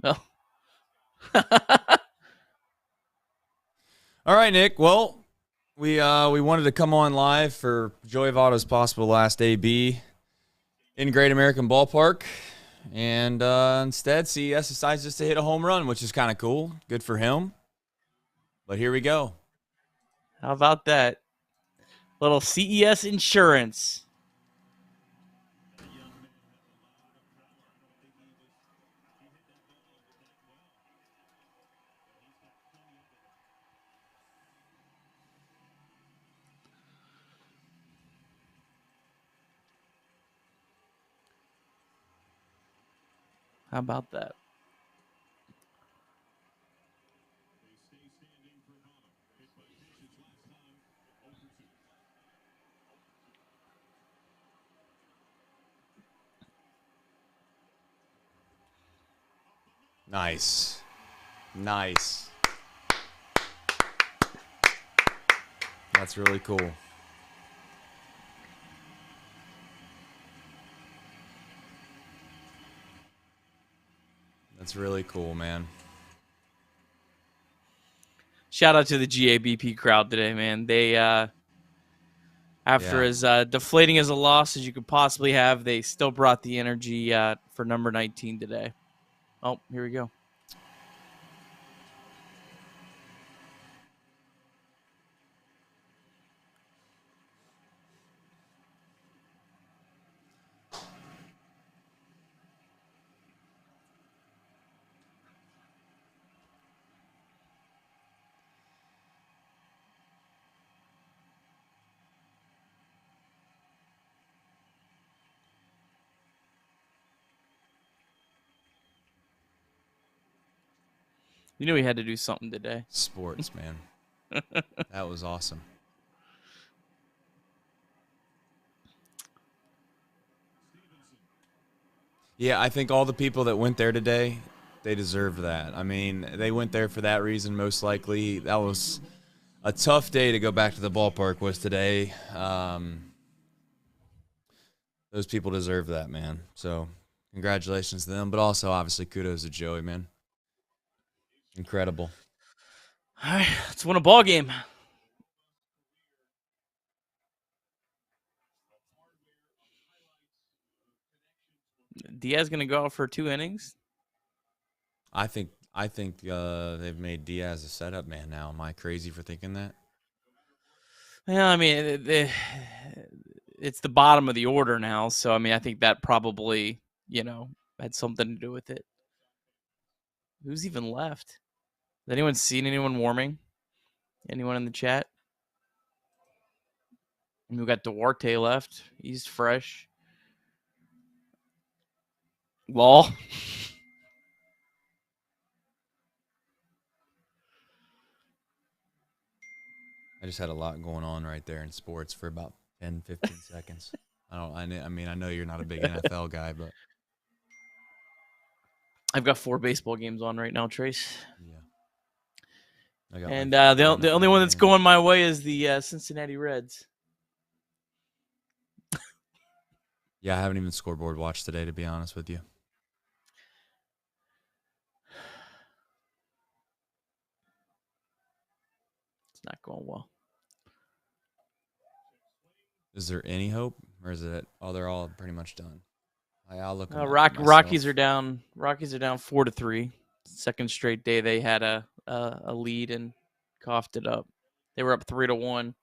Well, All right, Nick. Well, we wanted to come on live for Joey Votto's possible last AB in Great American Ballpark, and instead CES decides just to hit a home run, which is kind of cool. Good for him. But here we go. how about that? Little CES insurance. How about that? Nice. Nice. That's really cool. That's really cool, man. Shout out to the GABP crowd today, man. They after as deflating as a loss as you could possibly have, they still brought the energy for number 19 today. Oh, here we go. You knew we had to do something today. Sports, man. That was awesome. Yeah, I think all the people that went there today, they deserve that. I mean, they went there for that reason, most likely. That was a tough day to go back to the ballpark was today. Those people deserve that, man. So congratulations to them, but also obviously kudos to Joey, man. Incredible. All right, let's win a ball game. Diaz gonna go out for 2 innings. I think they've made Diaz a setup man now. Am I crazy for thinking that? Yeah, I mean, it's the bottom of the order now, so I mean, I think that probably had something to do with it. Who's even left? Has anyone seen anyone warming? Anyone in the chat? We got Duarte left. He's fresh. Law. I just had a lot going on right there in sports for about 10, 15 seconds. I mean, I know you're not a big NFL guy, but I've got 4 baseball games on right now, Trace. yeah. And the only one that's going my way is the Cincinnati Reds. Yeah, I haven't even scoreboard watched today, to be honest with you. It's not going well. Is there any hope, or is it? Oh, they're all pretty much done. I'll look. Rockies are down. Rockies are down 4-3. Second straight day they had a lead and coughed it up. They were up 3-1.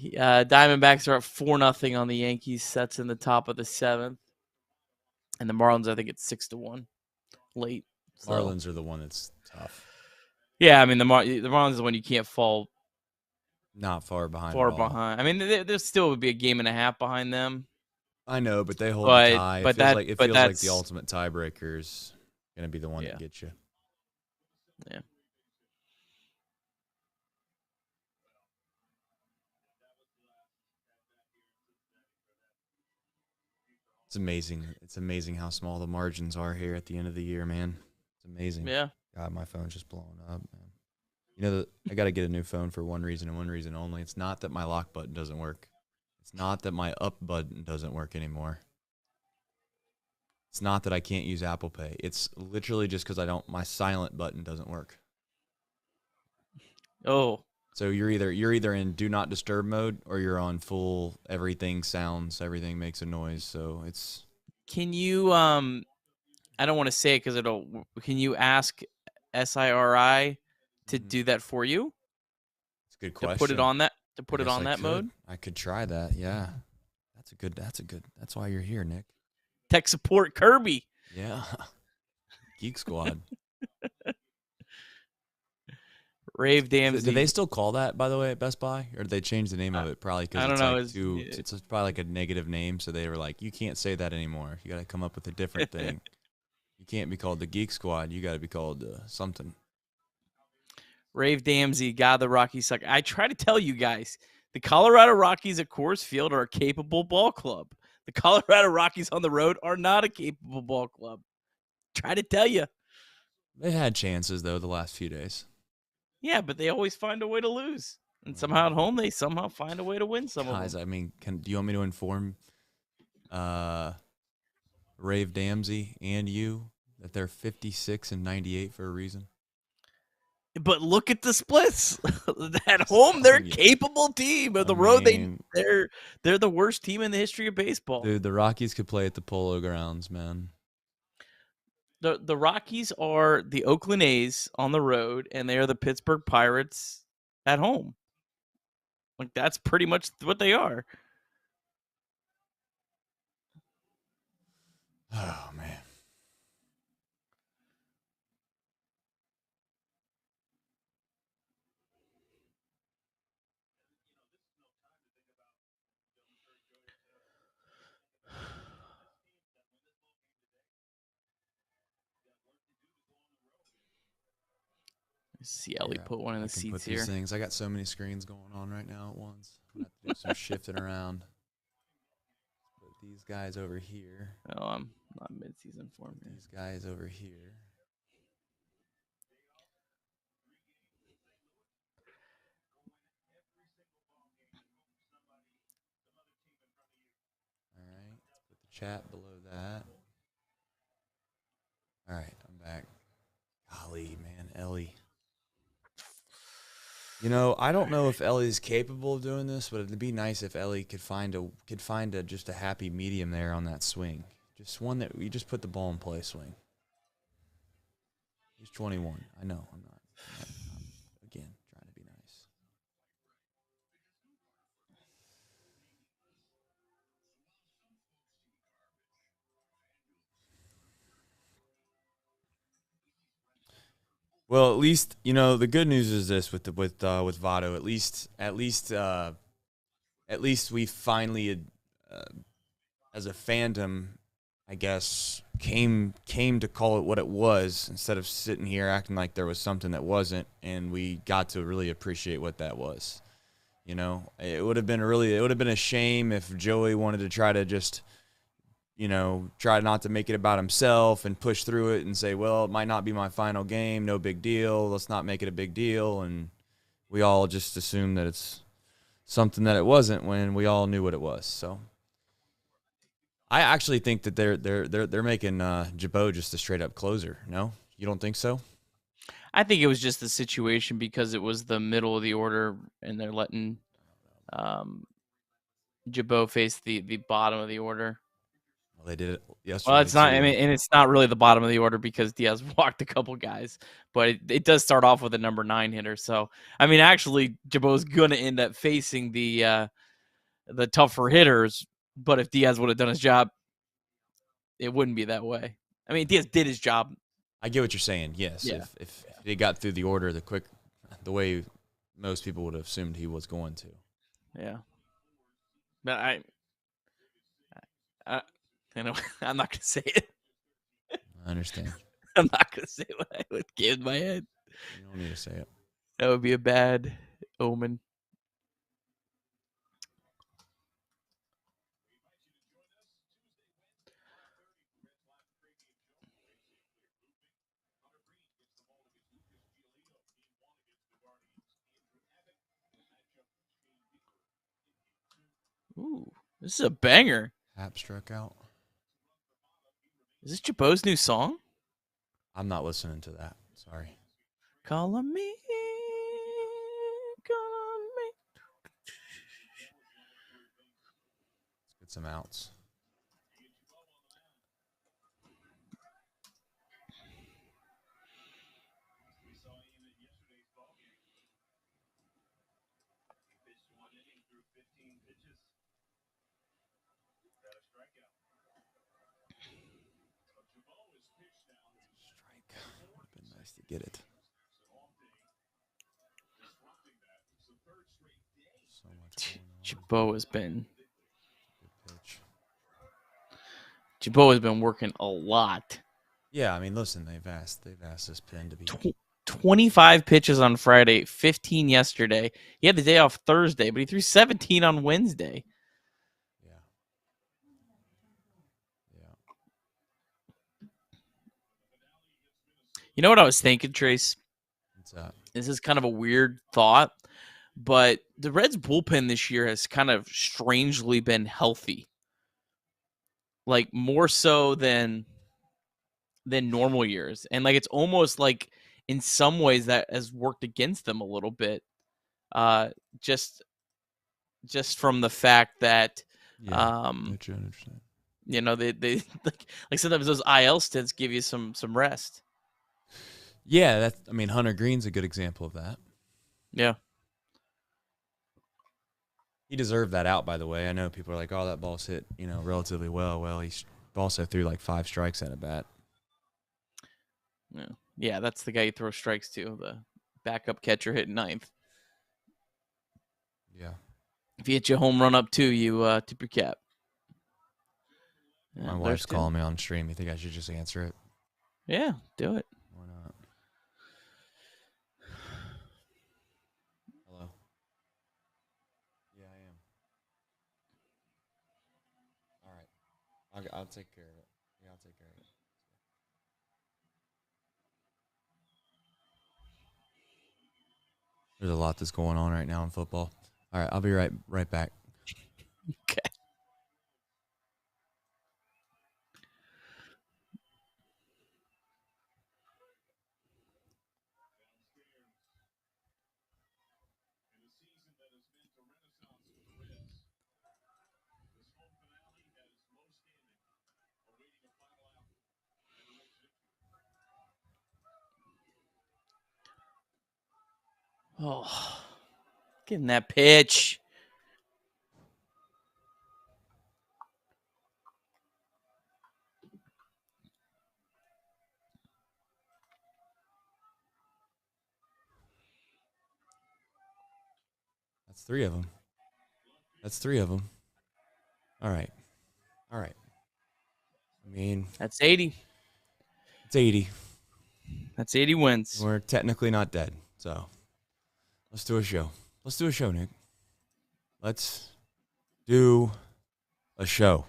Diamondbacks are up 4-0 on the Yankees. That's in the top of the 7th. And the Marlins, I think it's 6-1 late. So. Marlins are the one that's tough. Yeah, I mean the Marlins is the one you can't fall. Not far behind. I mean, there still would be a game and a half behind them. I know, but they hold the tie. But it feels like the ultimate tiebreaker is going to be the one that gets you. Yeah. It's amazing. It's amazing how small the margins are here at the end of the year, man. It's amazing. Yeah. God, my phone's just blowing up, man. You know, I got to get a new phone for one reason and one reason only. It's not that my lock button doesn't work. It's not that my up button doesn't work anymore. It's not that I can't use Apple Pay. It's literally just because my silent button doesn't work. Oh. So you're either in do not disturb mode or you're on full everything sounds, everything makes a noise. So it's. Can you I don't want to say it because can you ask SIRI to do that for you? It's a good To question. put it on that I guess I could. mode? I could try that. Yeah. That's why you're here, Nick. Tech support Kirby. Yeah. Geek Squad. Rave Damsey. Do they still call that, by the way, at Best Buy? Or did they change the name of it? Probably because it's like it's probably like a negative name. So they were like, you can't say that anymore. You got to come up with a different thing. You can't be called the Geek Squad. You got to be called something. Rave Damsey, God, the Rockies suck. I try to tell you guys, the Colorado Rockies at Coors Field are a capable ball club. The Colorado Rockies on the road are not a capable ball club. Try to tell you. They had chances, though, the last few days. Yeah, but they always find a way to lose. And somehow at home, they somehow find a way to win some of them. Guys, I mean, do you want me to inform Rave Damsey and you that they're 56 and 98 for a reason? But look at the splits. At home, they're a capable team. At the road, they're the worst team in the history of baseball. Dude, the Rockies could play at the Polo Grounds, man. The Rockies are the Oakland A's on the road, and they are the Pittsburgh Pirates at home. Like, that's pretty much what they are. Oh, man. See Ellie put one in the seats here. Things. I got so many screens going on right now at once. I'm going to have to do some shifting around. Put these guys over here. Oh, I'm not mid-season form here. These guys over here. All right. Put the chat below that. All right. I'm back. Golly, man. Ellie. You know, I don't know if Ellie's capable of doing this, but it'd be nice if Ellie could find just a happy medium there on that swing. Just one that you just put the ball in play swing. He's 21. I know. I'm again, trying to be nice. Well, at least the good news is this with Votto. At least we finally, as a fandom, I guess, came to call it what it was instead of sitting here acting like there was something that wasn't, and we got to really appreciate what that was. It would have been a shame if Joey wanted to try to just try not to make it about himself and push through it and say, well, it might not be my final game, no big deal, let's not make it a big deal. And we all just assume that it's something that it wasn't when we all knew what it was. So I actually think that they're making Jabot just a straight up closer. No, you don't think so? I think it was just the situation because it was the middle of the order and they're letting Jabot face the bottom of the order. Well, they did it yesterday. Well, it's not. I mean, and it's not really the bottom of the order because Diaz walked a couple guys, but it does start off with a number 9 hitter. So, I mean, actually, Jabot's going to end up facing the tougher hitters. But if Diaz would have done his job, it wouldn't be that way. I mean, Diaz did his job. I get what you're saying. Yes, Yeah. If he got through the order the way most people would have assumed he was going to. Yeah, but I I'm not gonna say it. I understand. I'm not gonna say what I would give in my head. You don't need to say it. That would be a bad omen. Ooh, this is a banger. Hap struck out. Is this Jabot's new song? I'm not listening to that. Sorry. Calling me, calling me. Let's get some outs. Strike. Would have been nice to get it. So much going on. Chabot has been. Good pitch. Chabot has been working a lot. Yeah, I mean, listen, they've asked this pin to be 25 pitches on Friday, 15 yesterday. He had the day off Thursday, but he threw 17 on Wednesday. Yeah. You know what I was thinking, Trace? What's that? This is kind of a weird thought, but the Reds bullpen this year has kind of strangely been healthy. Like more so than normal years. And like it's almost like in some ways that has worked against them a little bit. Uh just from the fact that Understand. you know, they like sometimes those IL stints give you some rest. Yeah, Hunter Green's a good example of that. Yeah. He deserved that out, by the way. I know people are like, "Oh, that ball's hit, relatively well." Well, he also threw like 5 strikes at a bat. Yeah, that's the guy you throw strikes to, the backup catcher hitting ninth. Yeah. If you hit your home run up 2, you tip your cap. My wife's calling me on stream. You think I should just answer it? Yeah, do it. Why not? Hello? Yeah, I am. All right. I'll take care of it. Yeah, I'll take care of it. There's a lot that's going on right now in football. All right, I'll be right back. Okay. Oh, getting that pitch. That's 3 of them. That's 3 of them. All right. I mean, That's 80. it's 80. That's 80 wins. We're technically not dead, so let's do a show. Let's do a show, Nick. Let's do a show.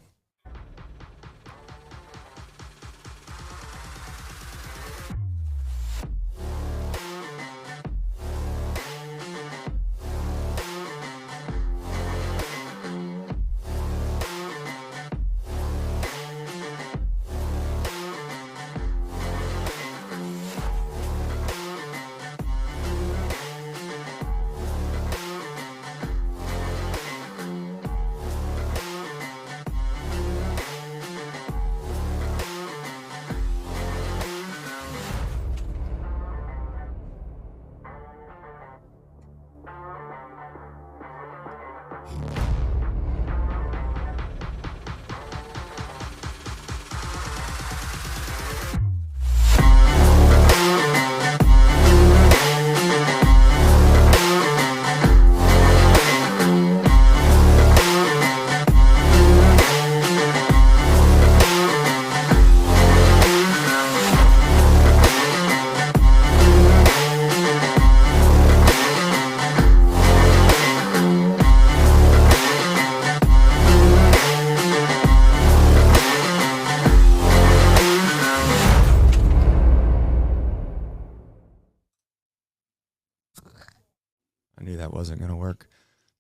I knew that wasn't going to work.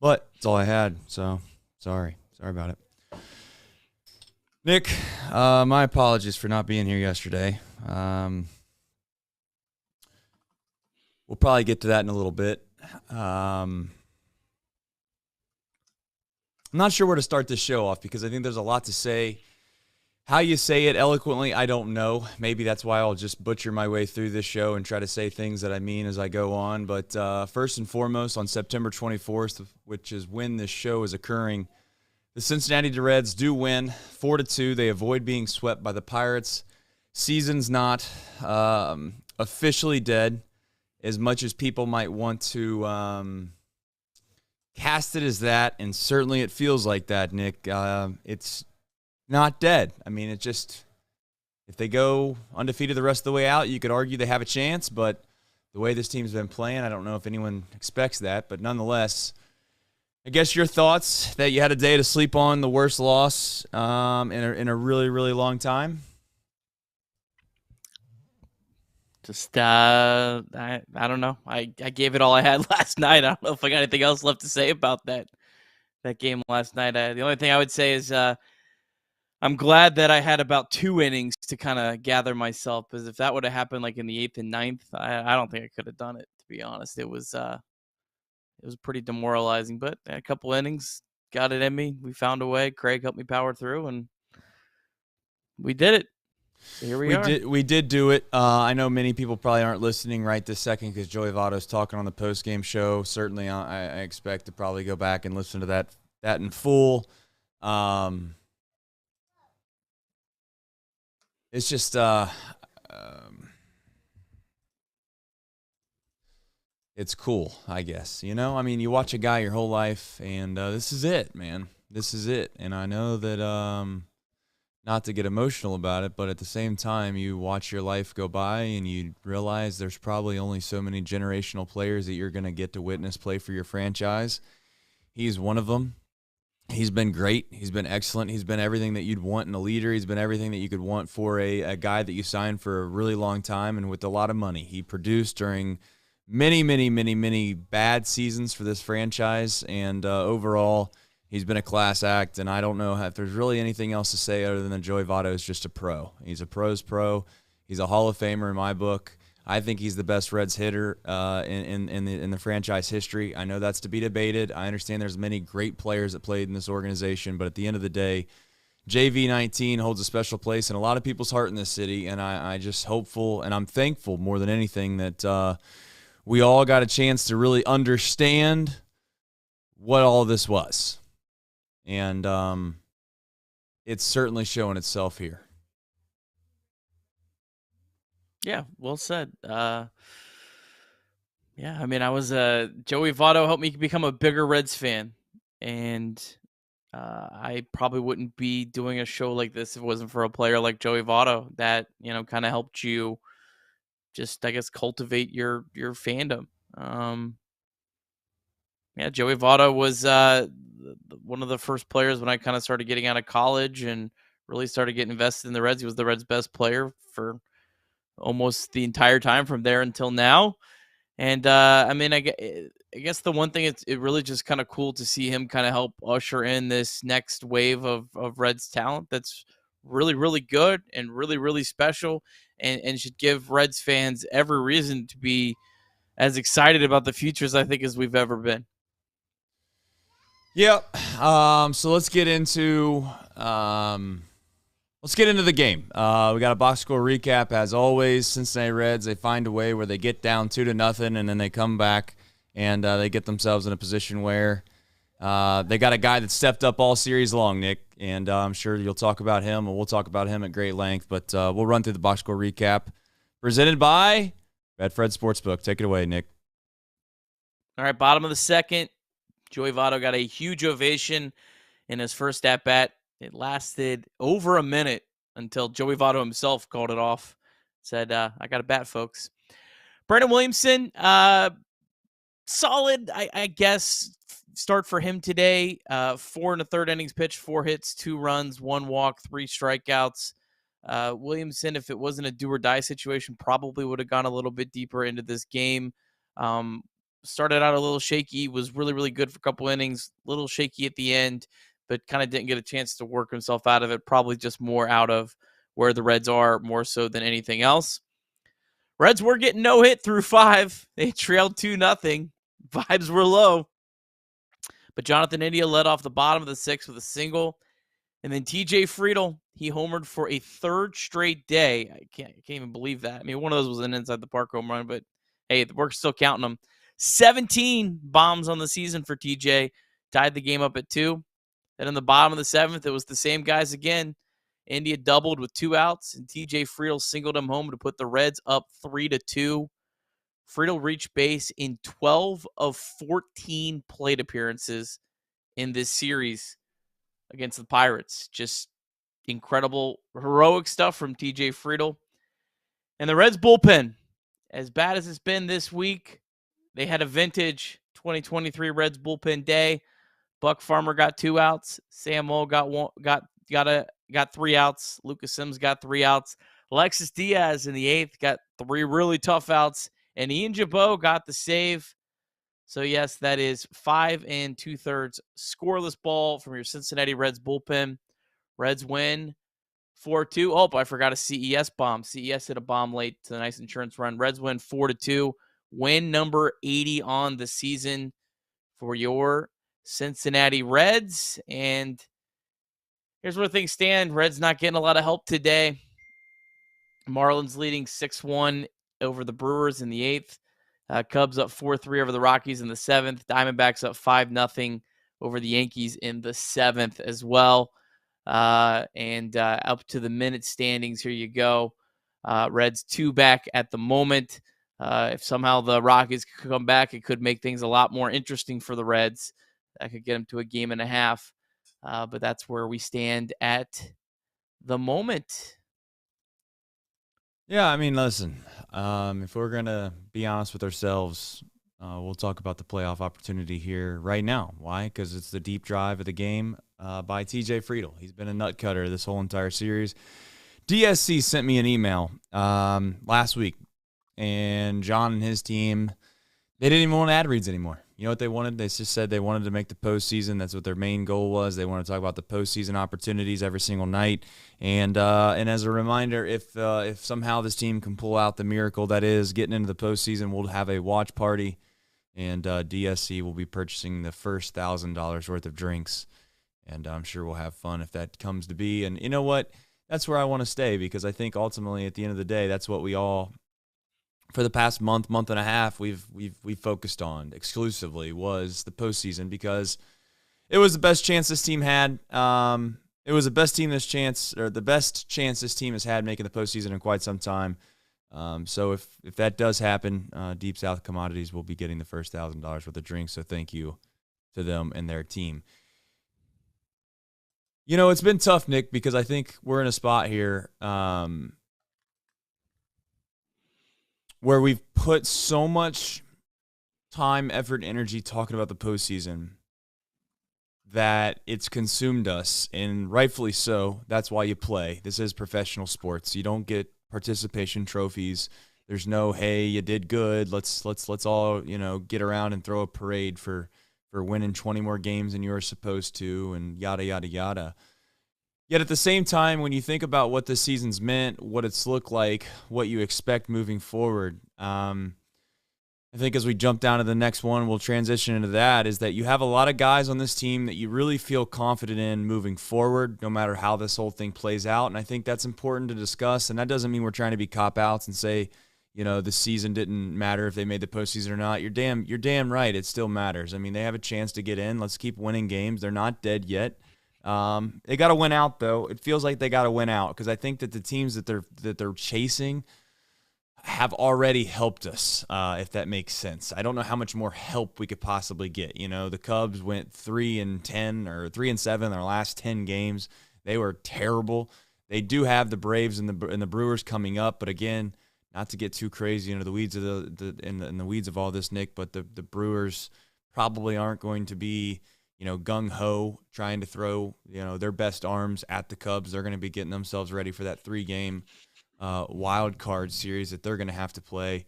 But it's all I had, so sorry. Sorry about it. Nick, my apologies for not being here yesterday. We'll probably get to that in a little bit. I'm not sure where to start this show off because I think there's a lot to say. How you say it eloquently, I don't know. Maybe that's why I'll just butcher my way through this show and try to say things that I mean as I go on. But first and foremost, on September 24th, which is when this show is occurring, the Cincinnati Reds do win 4-2. They avoid being swept by the Pirates. Season's not officially dead, as much as people might want to cast it as that, and certainly it feels like that, Nick. It's not dead. I mean, it just, if they go undefeated the rest of the way out, you could argue they have a chance, but the way this team's been playing, I don't know if anyone expects that, but nonetheless, I guess your thoughts that you had a day to sleep on the worst loss in a really, really long time? Just I don't know. I gave it all I had last night. I don't know if I got anything else left to say about that game last night. The only thing I would say is I'm glad that I had about 2 innings to kind of gather myself, because if that would have happened like in the 8th and 9th, I don't think I could have done it, to be honest. It was pretty demoralizing, but a couple innings got it in me. We found a way. Craig helped me power through, and we did it. So here we are. We did do it. I know many people probably aren't listening right this second because Joey Votto's talking on the postgame show. Certainly, I expect to probably go back and listen to that in full. It's just it's cool, I guess. You know, I mean, you watch a guy your whole life, and this is it, man. This is it. And I know that not to get emotional about it, but at the same time, you watch your life go by and you realize there's probably only so many generational players that you're going to get to witness play for your franchise. He's one of them. He's been great. He's been excellent. He's been everything that you'd want in a leader. He's been everything that you could want for a guy that you signed for a really long time and with a lot of money. He produced during many, many, many, many bad seasons for this franchise, and overall, he's been a class act, and I don't know if there's really anything else to say other than that Joey Votto is just a pro. He's a pro's pro. He's a Hall of Famer in my book. I think he's the best Reds hitter in the franchise history. I know that's to be debated. I understand there's many great players that played in this organization, but at the end of the day, JV19 holds a special place in a lot of people's heart in this city, and I just hopeful, and I'm thankful more than anything that we all got a chance to really understand what all this was. And it's certainly showing itself here. Yeah, well said. Yeah, I mean, I was Joey Votto helped me become a bigger Reds fan, and I probably wouldn't be doing a show like this if it wasn't for a player like Joey Votto that, you know, kind of helped you just, I guess, cultivate your fandom. Yeah, Joey Votto was one of the first players when I kind of started getting out of college and really started getting invested in the Reds. He was the Reds' best player for almost the entire time from there until now. And I mean, I guess the one thing, it really just kind of cool to see him kind of help usher in this next wave of Reds talent that's really, really good and really, really special, and should give Reds fans every reason to be as excited about the futures, I think, as we've ever been. Yep. So let's get into the game. We got a box score recap as always. Cincinnati Reds, they find a way where they get down 2-0, and then they come back and they get themselves in a position where they got a guy that stepped up all series long, Nick, and I'm sure you'll talk about him, and we'll talk about him at great length. But we'll run through the box score recap presented by Betfred Sportsbook. Take it away, Nick. All right, bottom of the second, Joey Votto got a huge ovation in his first at-bat. It lasted over a minute until Joey Votto himself called it off. Said, I got a bat, folks. Brandon Williamson, solid, I guess, start for him today. 4 1/3 innings pitched, 4 hits, 2 runs, 1 walk, 3 strikeouts. Williamson, if it wasn't a do-or-die situation, probably would have gone a little bit deeper into this game. Started out a little shaky, was really, really good for a couple innings, little shaky at the end. but kind of didn't get a chance to work himself out of it. Probably just more out of where the Reds are, more so than anything else. Reds were getting no hit through 5. They trailed 2-0. Vibes were low. But Jonathan India led off the bottom of the 6th with a single. And then TJ Friedl, he homered for a 3rd straight day. I can't even believe that. I mean, one of those was an inside the park home run, but hey, we're still counting them. 17 bombs on the season for TJ. Tied the game up at 2. Then in the bottom of the 7th, it was the same guys again. India doubled with 2 outs, and TJ Friedl singled him home to put the Reds up 3-2. Friedl reached base in 12 of 14 plate appearances in this series against the Pirates. Just incredible, heroic stuff from TJ Friedl. And the Reds bullpen, as bad as it's been this week, they had a vintage 2023 Reds bullpen day. Buck Farmer got 2 outs. Sam Moe got 3 outs. Lucas Sims got 3 outs. Alexis Diaz in the 8th got 3 really tough outs. And Ian Jabot got the save. So, yes, that is 5 2/3 scoreless ball from your Cincinnati Reds bullpen. Reds win 4-2. Oh, I forgot a CES bomb. CES hit a bomb late to the nice insurance run. Reds win 4-2. Win number 80 on the season for your Cincinnati Reds. And here's where things stand. Reds not getting a lot of help today. Marlins leading 6-1 over the Brewers in the 8th. Cubs up 4-3 over the Rockies in the 7th. Diamondbacks up 5-0 over the Yankees in the 7th as well. And up to the minute standings, here you go. Reds 2 back at the moment. If somehow the Rockies could come back, it could make things a lot more interesting for the Reds. That could get them to a game and a half. But that's where we stand at the moment. Yeah, I mean, listen, if we're going to be honest with ourselves, we'll talk about the playoff opportunity here right now. Why? Because it's the deep drive of the game by TJ Friedl. He's been a nut cutter this whole entire series. DSC sent me an email last week, and John and his team, they didn't even want ad reads anymore. You know what they wanted? They just said they wanted to make the postseason. That's what their main goal was. They want to talk about the postseason opportunities every single night. And as a reminder, if somehow this team can pull out the miracle that is getting into the postseason, we'll have a watch party, and DSC will be purchasing the first $1,000 worth of drinks. And I'm sure we'll have fun if that comes to be. And you know what? That's where I want to stay, because I think ultimately at the end of the day, that's what we all, for the past month and a half, we've focused on exclusively was the postseason, because it was the best chance this team had. It was the best chance this team has had making the postseason in quite some time. So if that does happen, Deep South Commodities will be getting the first $1,000 worth of drinks. So thank you to them and their team. You know, it's been tough, Nick, because I think we're in a spot here where we've put so much time, effort, energy talking about the postseason that it's consumed us, and rightfully so. That's why you play. This is professional sports. You don't get participation trophies. There's no, hey, you did good. Let's all, get around and throw a parade for winning 20 more games than you were supposed to, and yada, yada, yada. Yet at the same time, when you think about what this season's meant, what it's looked like, what you expect moving forward, I think as we jump down to the next one, we'll transition into that, is that you have a lot of guys on this team that you really feel confident in moving forward, no matter how this whole thing plays out. And I think that's important to discuss. And that doesn't mean we're trying to be cop-outs and say, the season didn't matter if they made the postseason or not. You're damn right. It still matters. I mean, they have a chance to get in. Let's keep winning games. They're not dead yet. They got to win out, though. It feels like they got to win out, because I think that the teams that they're chasing have already helped us, if that makes sense. I don't know how much more help we could possibly get. The Cubs went 3-10 or 3-7 in their last 10 games. They were terrible. They do have the Braves and the Brewers coming up, but again, not to get too crazy into the weeds of in the weeds of all this, Nick. But the Brewers probably aren't going to be gung ho trying to throw their best arms at the Cubs. They're going to be getting themselves ready for that 3-game wild card series that they're going to have to play.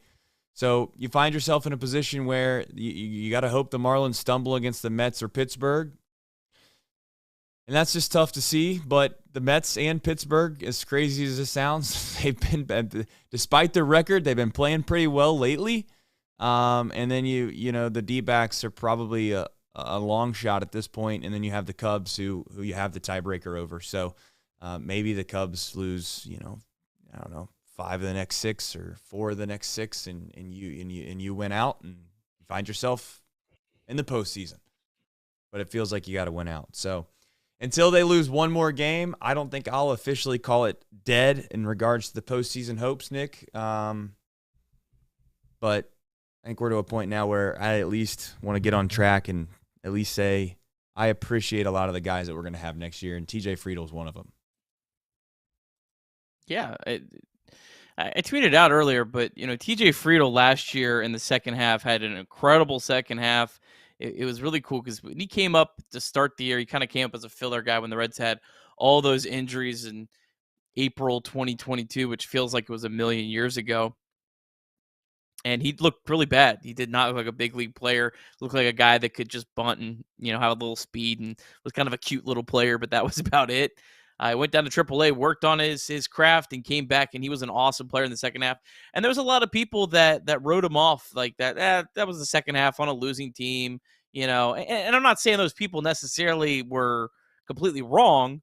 So you find yourself in a position where you got to hope the Marlins stumble against the Mets or Pittsburgh. And that's just tough to see. But the Mets and Pittsburgh, as crazy as it sounds, they've been, despite their record, they've been playing pretty well lately. And then the D-backs are probably a long shot at this point, and then you have the Cubs who you have the tiebreaker over. So maybe the Cubs lose, I don't know, 5 of the next 6 or 4 of the next 6, and you win out and you find yourself in the postseason. But it feels like you got to win out. So until they lose one more game, I don't think I'll officially call it dead in regards to the postseason hopes, Nick. But I think we're to a point now where I at least want to get on track and at least say I appreciate a lot of the guys that we're going to have next year, and TJ Friedel's one of them. Yeah, I tweeted out earlier, but TJ Friedel last year in the second half had an incredible second half. It was really cool because when he came up to start the year, he kind of came up as a filler guy when the Reds had all those injuries in April 2022, which feels like it was a million years ago. And he looked really bad. He did not look like a big league player. Looked like a guy that could just bunt and have a little speed and was kind of a cute little player, but that was about it. I went down to AAA, worked on his craft, and came back, and he was an awesome player in the second half. And there was a lot of people that wrote him off like that. That was the second half on a losing team, And I'm not saying those people necessarily were completely wrong,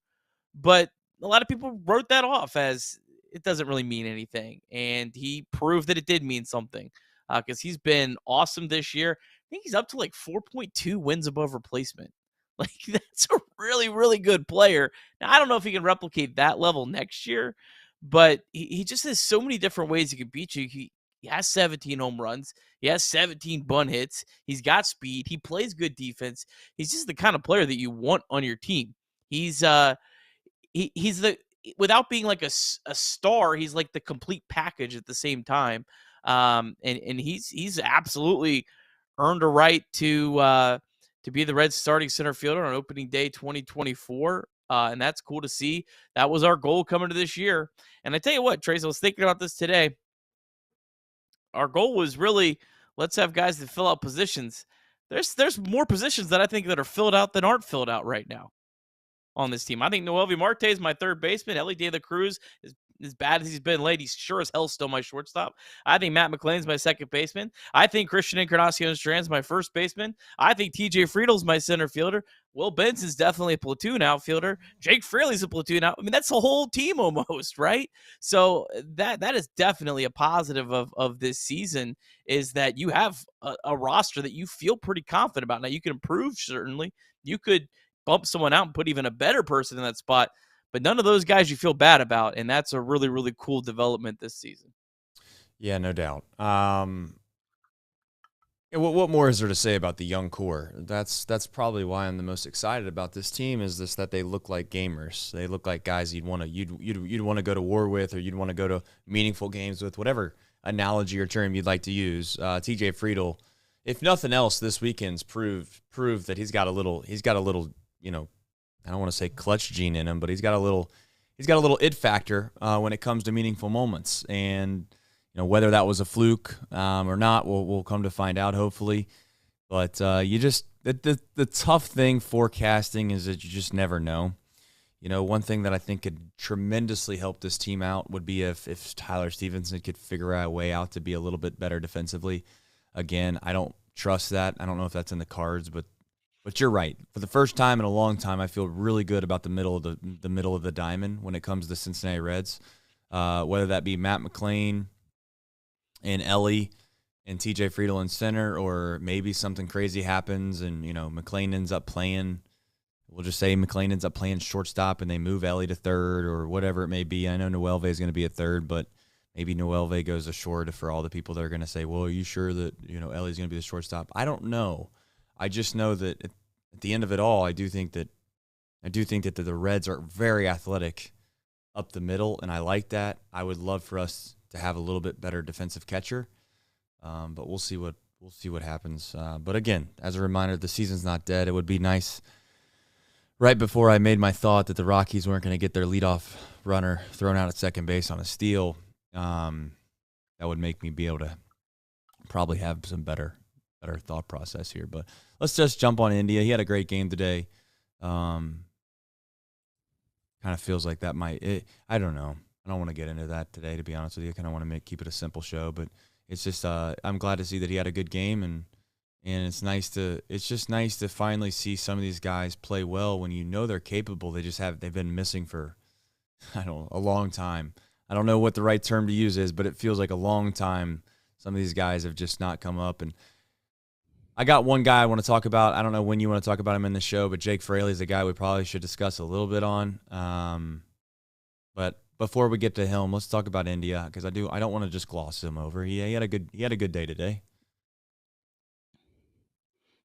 but a lot of people wrote that off as it doesn't really mean anything. And he proved that it did mean something because he's been awesome this year. I think he's up to like 4.2 wins above replacement. Like, that's a really, really good player. Now, I don't know if he can replicate that level next year, but he just has so many different ways he can beat you. He has 17 home runs. He has 17 bunt hits. He's got speed. He plays good defense. He's just the kind of player that you want on your team. He's he's the without being like a star, he's like the complete package at the same time. And he's absolutely earned a right to be the Reds starting center fielder on opening day 2024. And that's cool to see. That was our goal coming to this year. And I tell you what, Trace, I was thinking about this today. Our goal was really, let's have guys that fill out positions. There's more positions that I think that are filled out than aren't filled out right now on this team. I think Noelvi Marte is my third baseman. Ellie De La Cruz is as bad as he's been late. He's sure as hell still my shortstop. I think Matt McLain's my second baseman. I think Christian Encarnacion-Strand's my first baseman. I think TJ Friedel's my center fielder. Will Benson's definitely a platoon outfielder. Jake Fraley's a platoon out. I mean, that's the whole team almost, right? So that is definitely a positive of this season, is that you have a roster that you feel pretty confident about. Now, you can improve, certainly. You could bump someone out and put even a better person in that spot. But none of those guys you feel bad about, and that's a really, really cool development this season. Yeah, no doubt. What more is there to say about the young core? That's probably why I'm the most excited about this team, is this that they look like gamers. They look like guys you'd want to go to war with, or you'd want to go to meaningful games with, whatever analogy or term you'd like to use. TJ Friedel, if nothing else, this weekend's proved that he's got a little I don't want to say clutch gene in him, but he's got a little it factor when it comes to meaningful moments. And whether that was a fluke or not, we'll come to find out, hopefully. But the tough thing forecasting is that you just never know. One thing that I think could tremendously help this team out would be if Tyler Stevenson could figure out a way out to be a little bit better defensively. Again, I don't trust that. I don't know if that's in the cards, but you're right. For the first time in a long time, I feel really good about the middle of the diamond when it comes to the Cincinnati Reds. Whether that be Matt McLain and Ellie and TJ Friedel in center, or maybe something crazy happens and McLain ends up playing. We'll just say McLain ends up playing shortstop and they move Ellie to third, or whatever it may be. I know Noelve is going to be at third, but maybe Noelve goes a short for all the people that are going to say, well, are you sure that Ellie's going to be the shortstop? I don't know. I just know that at the end of it all, I do think that the Reds are very athletic up the middle, and I like that. I would love for us to have a little bit better defensive catcher, but we'll see what happens. But again, as a reminder, the season's not dead. It would be nice. Right before I made my thought that the Rockies weren't going to get their leadoff runner thrown out at second base on a steal, that would make me be able to probably have some better thought process here. But let's just jump on India. He had a great game today. kind of feels like that I don't know. I don't want to get into that today, to be honest with you. I kind of want to keep it a simple show, but it's just I'm glad to see that he had a good game, and it's just nice to finally see some of these guys play well when you know they're capable. They've been missing for I don't know, a long time. I don't know what the right term to use is, but it feels like a long time. Some of these guys have just not come up. And I got one guy I want to talk about. I don't know when you want to talk about him in the show, but Jake Fraley is a guy we probably should discuss a little bit on. But before we get to him, let's talk about India, because I don't want to just gloss him over. He had a good day today.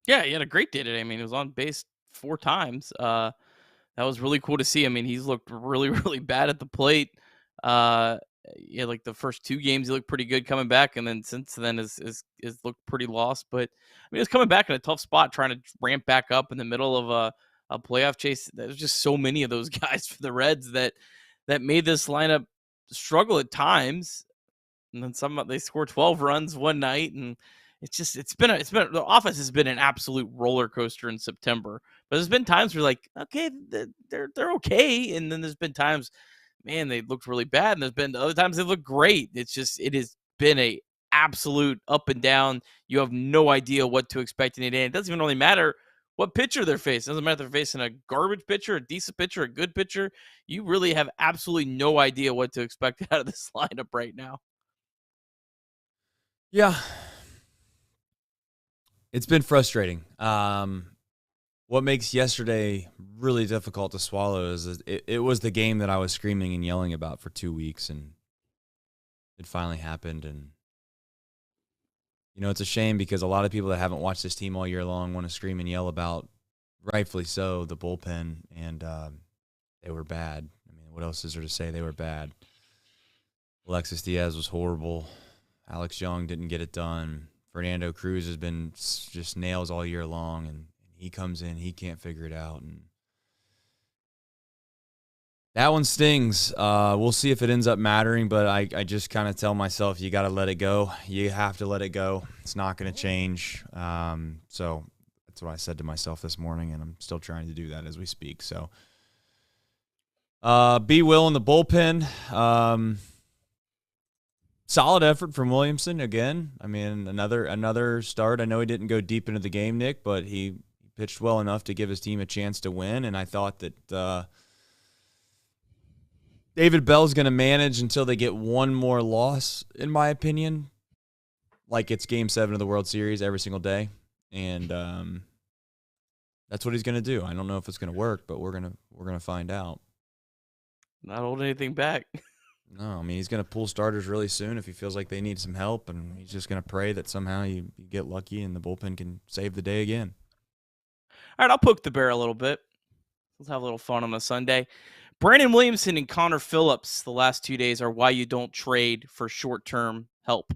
Yeah, he had a great day today. I mean, he was on base 4 times. That was really cool to see. I mean, he's looked really, really bad at the plate. Uh, yeah, like the first 2 games, he looked pretty good coming back, and then since then is looked pretty lost. But I mean, it's coming back in a tough spot, trying to ramp back up in the middle of a playoff chase. There's just so many of those guys for the Reds that made this lineup struggle at times. And then they score 12 runs one night, and it's been the offense has been an absolute roller coaster in September. But there's been times where like, okay, they're okay, and then there's been times, man, they looked really bad, and there's been other times they look great. It has been a absolute up and down. You have no idea what to expect in a day. It doesn't even really matter what pitcher they're facing. It doesn't matter if they're facing a garbage pitcher, a decent pitcher, a good pitcher. You really have absolutely no idea what to expect out of this lineup right now. Yeah, it's been frustrating. What makes yesterday really difficult to swallow is it was the game that I was screaming and yelling about for 2 weeks, and it finally happened. And it's a shame because a lot of people that haven't watched this team all year long want to scream and yell about, rightfully so, the bullpen, and they were bad. I mean, what else is there to say? They were bad. Alexis Diaz was horrible. Alex Young didn't get it done. Fernando Cruz has been just nails all year long, and he comes in, he can't figure it out, and that one stings. We'll see if it ends up mattering, but I just kind of tell myself, you got to let it go. You have to let it go. It's not going to change. So that's what I said to myself this morning, and I'm still trying to do that as we speak. So be Will in the bullpen. Solid effort from Williamson again. I mean, another start. I know he didn't go deep into the game, Nick, but he pitched well enough to give his team a chance to win. And I thought that David Bell's going to manage until they get one more loss, in my opinion. Like it's Game 7 of the World Series every single day. And that's what he's going to do. I don't know if it's going to work, but we're gonna find out. Not holding anything back. No, I mean, he's going to pull starters really soon if he feels like they need some help, and he's just going to pray that somehow you get lucky and the bullpen can save the day again. All right, I'll poke the bear a little bit. Let's have a little fun on a Sunday. Brandon Williamson and Connor Phillips the last 2 days are why you don't trade for short-term help.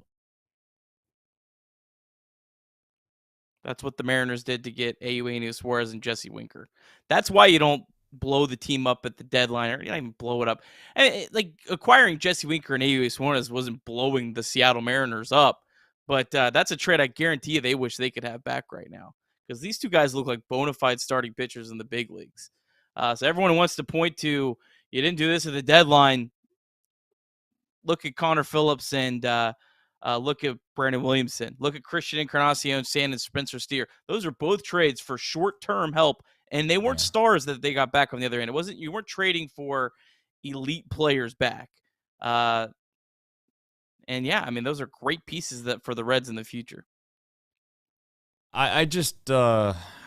That's what the Mariners did to get Eugenio Suarez and Jesse Winker. That's why you don't blow the team up at the deadline, or you don't even blow it up. And like acquiring Jesse Winker and Eugenio Suarez wasn't blowing the Seattle Mariners up, but that's a trade I guarantee you they wish they could have back right now, because these two guys look like bona fide starting pitchers in the big leagues. So everyone wants to point to, you didn't do this at the deadline. Look at Connor Phillips and look at Brandon Williamson. Look at Christian Encarnacion and Spencer Steer. Those are both trades for short-term help, and they weren't stars that they got back on the other end. You weren't trading for elite players back. And yeah, I mean, those are great pieces for the Reds in the future. I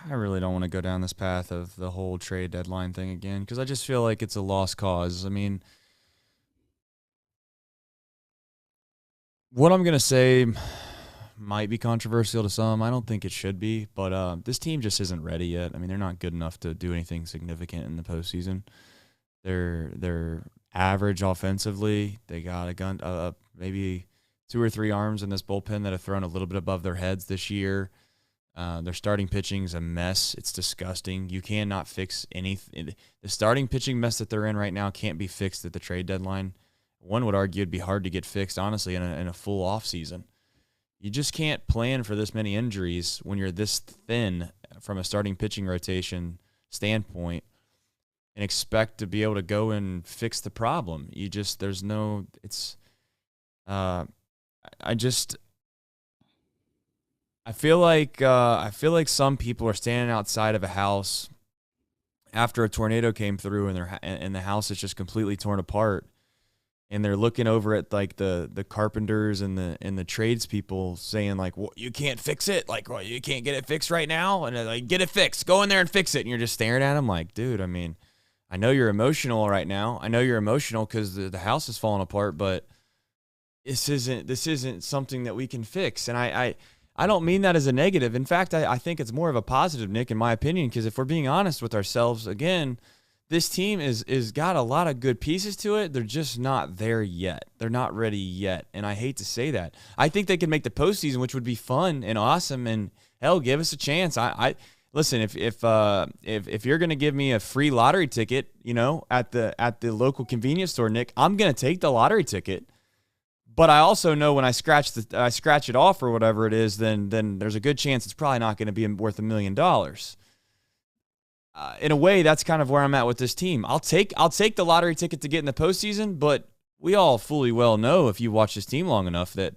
really don't want to go down this path of the whole trade deadline thing again, because I just feel like it's a lost cause. I mean, what I'm going to say might be controversial to some. I don't think it should be, but this team just isn't ready yet. I mean, they're not good enough to do anything significant in the postseason. They're average offensively. They got a gun, maybe 2 or 3 arms in this bullpen that have thrown a little bit above their heads this year. Their starting pitching is a mess. It's disgusting. You cannot fix anything. The starting pitching mess that they're in right now can't be fixed at the trade deadline. One would argue it'd be hard to get fixed, honestly, in a full offseason. You just can't plan for this many injuries when you're this thin from a starting pitching rotation standpoint. and expect to be able to go and fix the problem. There's no, I just, I feel like some people are standing outside of a house after a tornado came through and the house is just completely torn apart, and they're looking over at like the carpenters and the tradespeople saying like, well, you can't fix it, like, well, you can't get it fixed right now, and they're like, get it fixed, go in there and fix it, and you're just staring at them like, dude, I mean, I know you're emotional right now, I know you're emotional because the house is falling apart, but this isn't something that we can fix. And I don't mean that as a negative. In fact, I think it's more of a positive, Nick, in my opinion, because if we're being honest with ourselves, again, this team is got a lot of good pieces to it. They're just not there yet. They're not ready yet. And I hate to say that. I think they can make the postseason, which would be fun and awesome. And hell, give us a chance. I listen, if you're gonna give me a free lottery ticket, at the local convenience store, Nick, I'm gonna take the lottery ticket. But I also know when I scratch it off or whatever it is, then there's a good chance it's probably not going to be worth $1 million. In a way, that's kind of where I'm at with this team. I'll take the lottery ticket to get in the postseason, but we all fully well know, if you watch this team long enough, that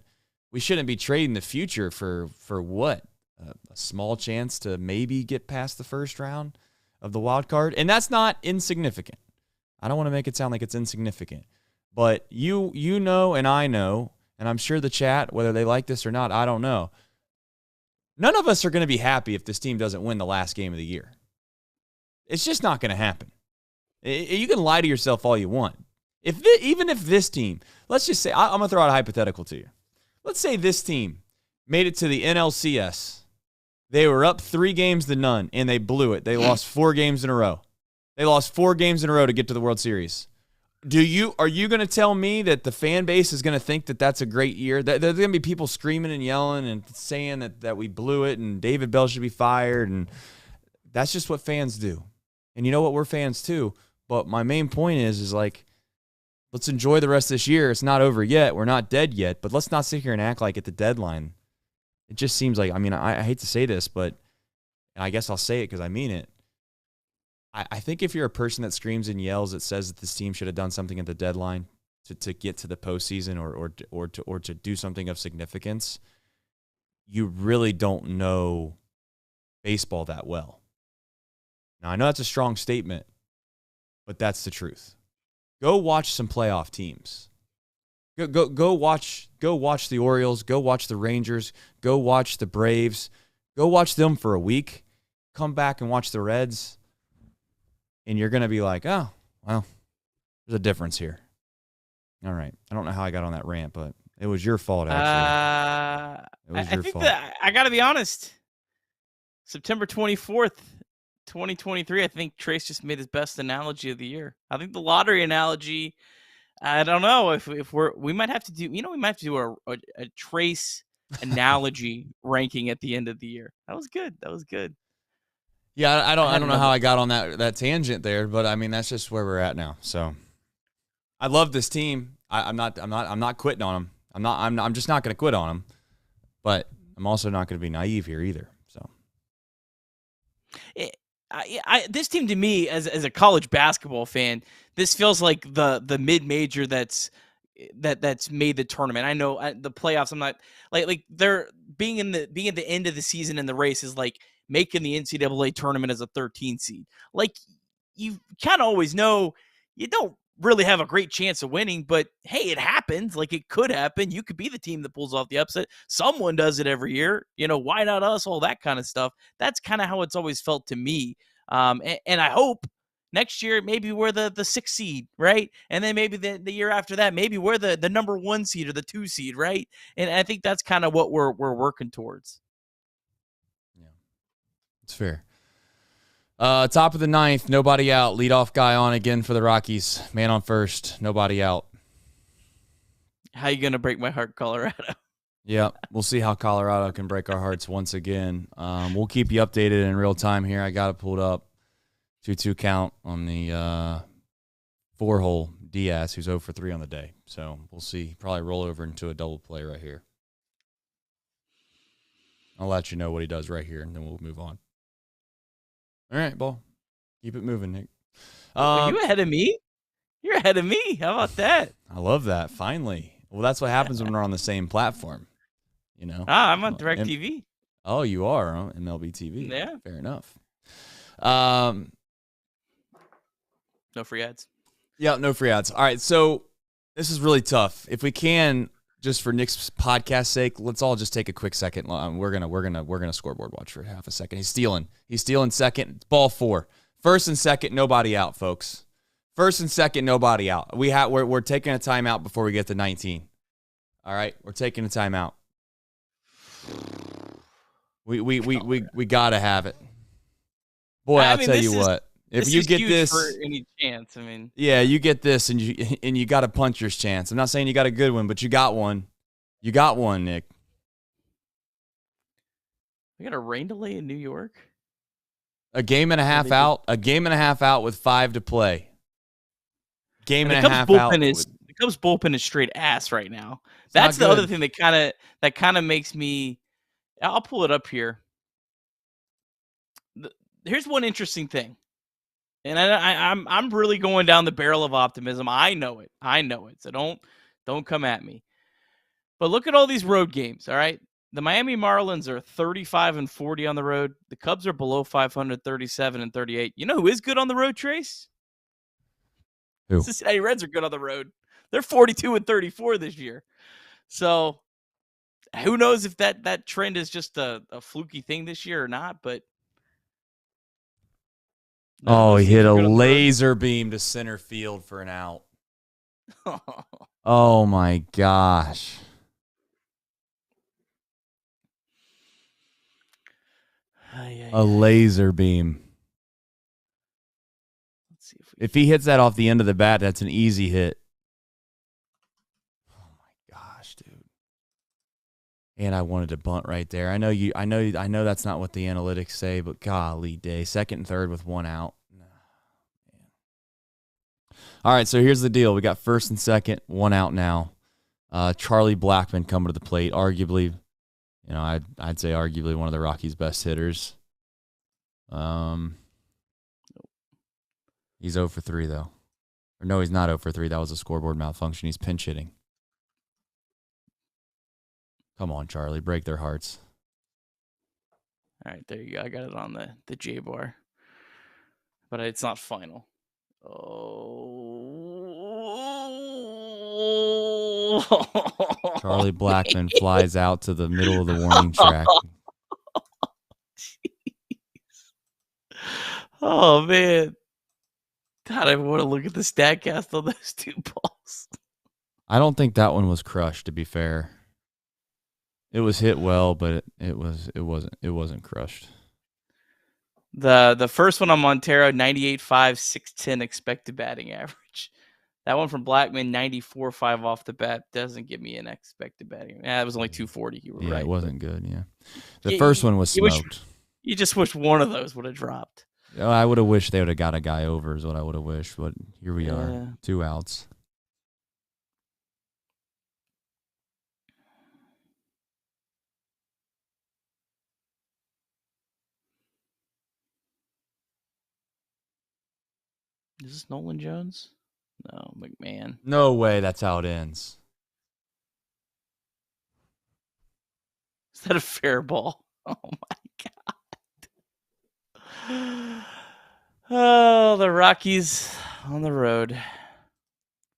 we shouldn't be trading the future for what? A small chance to maybe get past the first round of the wild card, and that's not insignificant. I don't want to make it sound like it's insignificant. But you know, and I know, and I'm sure the chat, whether they like this or not, I don't know. None of us are going to be happy if this team doesn't win the last game of the year. It's just not going to happen. You can lie to yourself all you want. Even if this team, let's just say, I'm going to throw out a hypothetical to you. Let's say this team made it to the NLCS. They were up 3 games to none, and they blew it. They lost 4 games in a row. They lost 4 games in a row to get to the World Series. Are you going to tell me that the fan base is going to think that that's a great year? There's going to be people screaming and yelling and saying that we blew it and David Bell should be fired, and that's just what fans do. And you know what? We're fans too. But my main point is like, let's enjoy the rest of this year. It's not over yet. We're not dead yet. But let's not sit here and act like at the deadline. It just seems like, I mean, I hate to say this, but I guess I'll say it because I mean it. I think if you're a person that screams and yells that says that this team should have done something at the deadline to get to the postseason or to do something of significance, you really don't know baseball that well. Now, I know that's a strong statement, but that's the truth. Go watch some playoff teams. Go watch the Orioles. Go watch the Rangers. Go watch the Braves. Go watch them for a week. Come back and watch the Reds. And you're going to be like, oh, well, there's a difference here. All right. I don't know how I got on that rant, but it was your fault, actually. It was your fault. I got to be honest. September 24th, 2023, I think Trace just made his best analogy of the year. I think the lottery analogy, I don't know if we might have to do, we might have to do a Trace analogy ranking at the end of the year. That was good. Yeah, I don't know how I got on that tangent there, but I mean that's just where we're at now. So I love this team. I'm not quitting on them. I'm just not going to quit on them. But I'm also not going to be naive here either. So this team to me as a college basketball fan, this feels like the mid-major that's made the tournament. I know the playoffs. I'm not like they're being at the end of the season in the race is like making the NCAA tournament as a 13 seed. Like you kind of always know you don't really have a great chance of winning, but hey, it happens. Like it could happen. You could be the team that pulls off the upset. Someone does it every year. Why not us? All that kind of stuff. That's kind of how it's always felt to me. And I hope next year, maybe we're the 6th seed, right? And then maybe the year after that, maybe we're the number 1 seed or the 2 seed, right? And I think that's kind of what we're working towards. Yeah, it's fair. Top of the 9th, nobody out. Leadoff guy on again for the Rockies. Man on first, nobody out. How you gonna break my heart, Colorado? Yeah, we'll see how Colorado can break our hearts once again. We'll keep you updated in real time here. I got it pulled up. 2-2 count on the 4-hole Diaz, who's 0 for 3 on the day. So we'll see. Probably roll over into a double play right here. I'll let you know what he does right here, and then we'll move on. All right, ball. Keep it moving, Nick. Are you ahead of me? You're ahead of me. How about that? I love that. Finally. Well, that's what happens when we're on the same platform. You know? I'm on DirecTV. Oh, you are on MLB TV. Yeah. Fair enough. No free ads. Yeah, no free ads. All right, so this is really tough. If we can, just for Nick's podcast sake, let's all just take a quick second. We're gonna scoreboard watch for half a second. He's stealing second. Ball 4. First and second, nobody out, folks. First and second, nobody out. We're taking a timeout before we get to 19. All right, we're taking a timeout. We gotta have it. Boy, I'll tell you what. If you get this, for any chance, I mean, yeah, you get this, and you got a puncher's chance. I'm not saying you got a good one, but you got one. You got one, Nick. We got a rain delay in New York. A game and a half out. A game and a half out with 5 to play. Game and a half out. The Cubs bullpen is straight ass right now. That's the other thing that kind of makes me. I'll pull it up here. Here's one interesting thing. And I'm really going down the barrel of optimism. I know it. So don't come at me. But look at all these road games, all right? The Miami Marlins are 35-40 on the road. The Cubs are below 500, 37-38. You know who is good on the road, Trace? Who? The Cincinnati Reds are good on the road. They're 42-34 this year. So who knows if that trend is just a fluky thing this year or not, but oh, he hit a laser beam to center field for an out. Oh, my gosh. A laser beam. Let's see if he hits that off the end of the bat, that's an easy hit. Oh, my gosh, dude. And I wanted to bunt right there. I know that's not what the analytics say, but golly day. Second and third with 1 out. All right, so here's the deal. We got first and second, 1 out now. Charlie Blackmon coming to the plate, arguably, I'd say arguably one of the Rockies' best hitters. He's 0 for 3 though. Or no, he's not 0 for 3. That was a scoreboard malfunction. He's pinch hitting. Come on, Charlie, break their hearts. All right, there you go. I got it on the J bar, but it's not final. Oh. Charlie Blackmon flies out to the middle of the warning track. Oh, man. God, I want to look at the StatCast on those 2 balls. I don't think that one was crushed, to be fair. It was hit well, but it wasn't crushed. The first one on Montero, 98.5, 610 expected batting average. That one from Blackmon, 94.5 off the bat. Doesn't give me an expected batting. Yeah, it was only 240. You were right. It wasn't good, yeah. The first one was smoked. You just wish one of those would have dropped. I would have wished they would have got a guy over is what I would have wished, but here we are. 2 outs. Is this Nolan Jones? No, McMahon. No way that's how it ends. Is that a fair ball? Oh, my God. Oh, the Rockies on the road.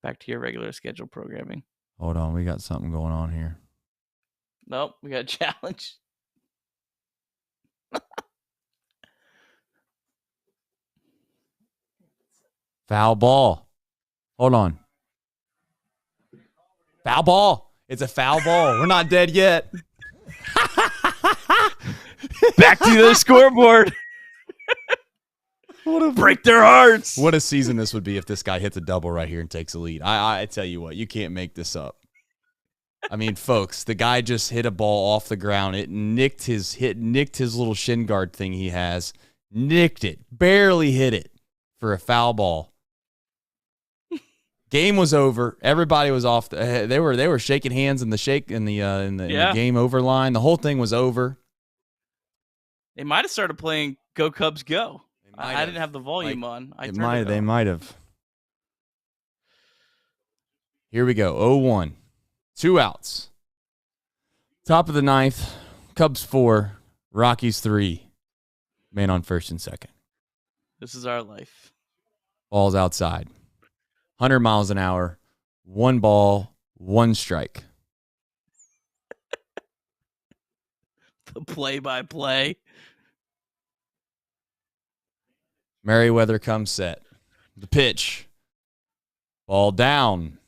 Back to your regular schedule programming. Hold on, we got something going on here. Nope, we got a challenge. Foul ball. Hold on. Foul ball. It's a foul ball. We're not dead yet. Back to the scoreboard. Break their hearts. What a season this would be if this guy hits a double right here and takes a lead. I tell you what, you can't make this up. I mean, folks, the guy just hit a ball off the ground. It nicked his little shin guard thing he has. Nicked it. Barely hit it for a foul ball. Game was over. Everybody was off. They were shaking hands in the game over line. The whole thing was over. They might have started playing Go Cubs Go. I didn't have the volume on. I turned it They on. might have. Here we go. 0-1. 2 outs. Top of the ninth. Cubs 4. Rockies 3. Man on first and second. This is our life. Ball's outside. 100 miles an hour. 1 ball, 1 strike. The play-by-play. Merriweather comes set. The pitch. Ball down.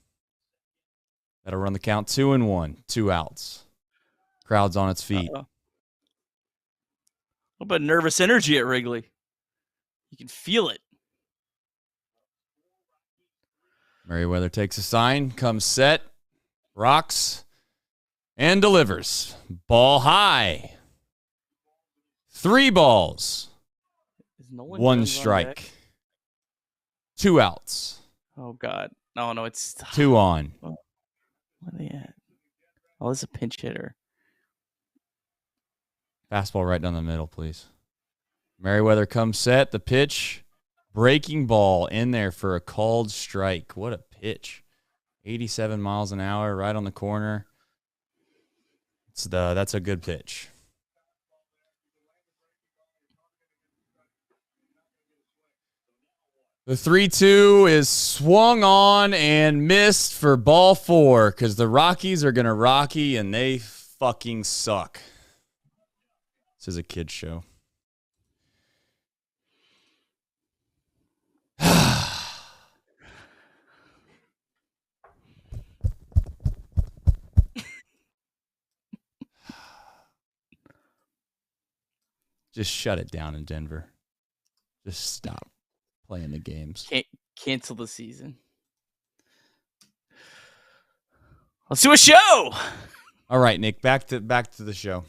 That'll run the count 2-1. 2 outs. Crowd's on its feet. What about nervous energy at Wrigley? You can feel it. Merriweather takes a sign, comes set, rocks, and delivers. Ball high. 3 balls. Is Nolan 1 Jones on strike. deck? 2 outs. Oh, God. No, it's... 2 on. Where are they at? Oh, this is a pinch hitter. Fastball right down the middle, please. Merriweather comes set. The pitch. Breaking ball in there for a called strike. What a pitch. 87 miles an hour right on the corner. That's a good pitch. The 3-2 is swung on and missed for ball 4 because the Rockies are going to Rocky and they fucking suck. This is a kid's show. Just shut it down in Denver. Just stop playing the games. Can't cancel the season. Let's do a show. All right, Nick, back to the show.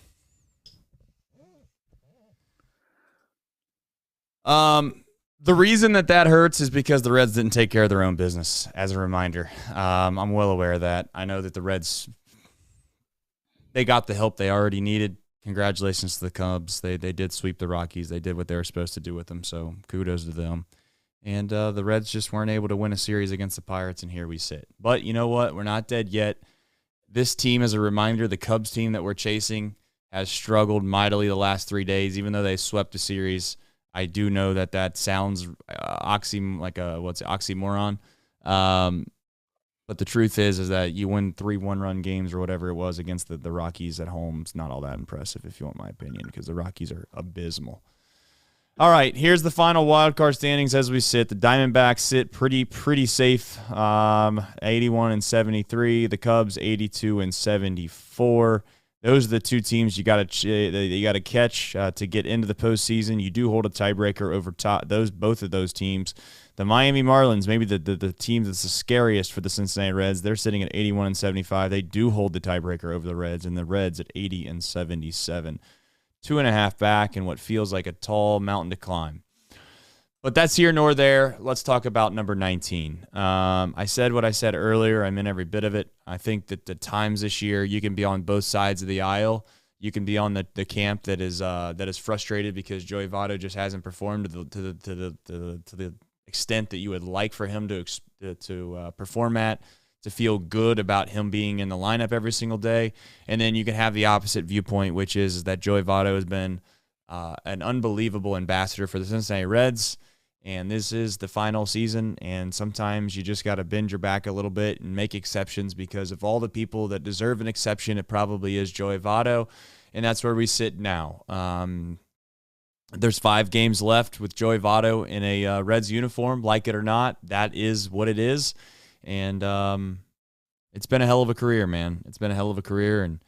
The reason that hurts is because the Reds didn't take care of their own business, as a reminder. I'm well aware of that. I know that the Reds, they got the help they already needed. Congratulations to the Cubs. They did sweep the Rockies. They did what they were supposed to do with them, so kudos to them. And the Reds just weren't able to win a series against the Pirates, and here we sit. But you know what? We're not dead yet. This team, as a reminder, the Cubs team that we're chasing has struggled mightily the last 3 days, even though they swept the series. I do know that sounds oxymoron. But the truth is that you win 3 one-run games or whatever it was against the Rockies at home. It's not all that impressive, if you want my opinion, because the Rockies are abysmal. All right, here's the final wild card standings as we sit. The Diamondbacks sit pretty safe, 81 and 73. The Cubs 82 and 74. Those are the 2 teams you got to catch to get into the postseason. You do hold a tiebreaker over both of those teams. The Miami Marlins, maybe the team that's the scariest for the Cincinnati Reds, they're sitting at 81 and 75. They do hold the tiebreaker over the Reds, and the Reds at 80 and 77. 2.5 back in what feels like a tall mountain to climb. But that's here nor there. Let's talk about number 19. I said what I said earlier. I meant every bit of it. I think that the times this year, you can be on both sides of the aisle. You can be on the camp that is frustrated because Joey Votto just hasn't performed to the extent that you would like for him to perform at, to feel good about him being in the lineup every single day. And then you can have the opposite viewpoint, which is that Joey Votto has been an unbelievable ambassador for the Cincinnati Reds. And this is the final season, and sometimes you just got to bend your back a little bit and make exceptions, because of all the people that deserve an exception, it probably is Joey Votto, and that's where we sit now. There's 5 games left with Joey Votto in a Reds uniform. Like it or not, that is what it is, and it's been a hell of a career, man. It's been a hell of a career, and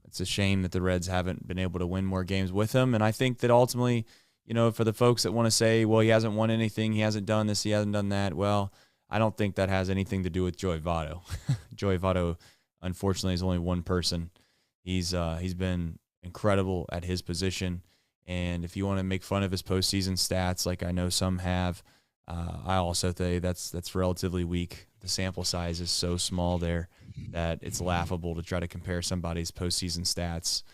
it's a shame that the Reds haven't been able to win more games with him, and I think that ultimately, you know, for the folks that want to say, well, he hasn't won anything, he hasn't done this, he hasn't done that, well, I don't think that has anything to do with Joey Votto. Joey Votto, unfortunately, is only one person. He's been incredible at his position, and if you want to make fun of his postseason stats, like I know some have, I also think that's relatively weak. The sample size is so small there that it's laughable to try to compare somebody's postseason stats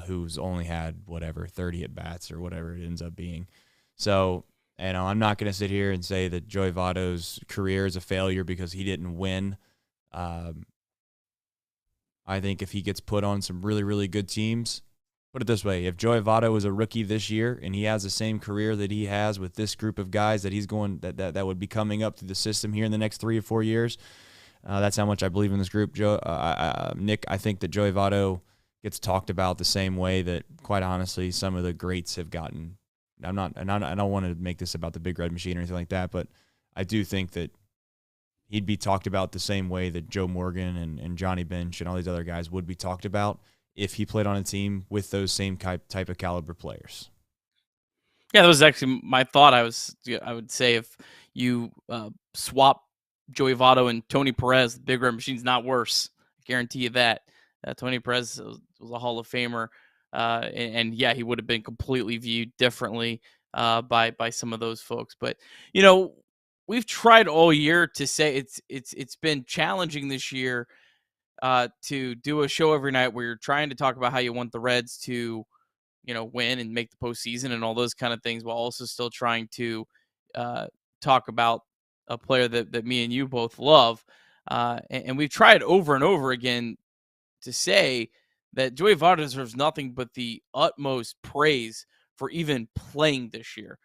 who's only had, 30 at-bats or whatever it ends up being. So, I'm not going to sit here and say that Joey Votto's career is a failure because he didn't win. I think if he gets put on some really, really good teams, put it this way, if Joey Votto was a rookie this year and he has the same career that he has with this group of guys that he's going that would be coming up through the system here in the next 3 or 4 years, that's how much I believe in this group. Nick, I think that Joey Votto gets talked about the same way that, quite honestly, some of the greats have gotten. I don't want to make this about the Big Red Machine or anything like that, but I do think that he'd be talked about the same way that Joe Morgan and Johnny Bench and all these other guys would be talked about if he played on a team with those same type of caliber players. Yeah, that was actually my thought. I would say if you swap Joey Votto and Tony Perez, the Big Red Machine's not worse. I guarantee you that. Tony Perez was a Hall of Famer, and yeah, he would have been completely viewed differently by some of those folks. But we've tried all year to say it's been challenging this year to do a show every night where you're trying to talk about how you want the Reds to win and make the postseason and all those kind of things, while also still trying to talk about a player that me and you both love. And we've tried over and over again to say that Joey Votto deserves nothing but the utmost praise for even playing this year,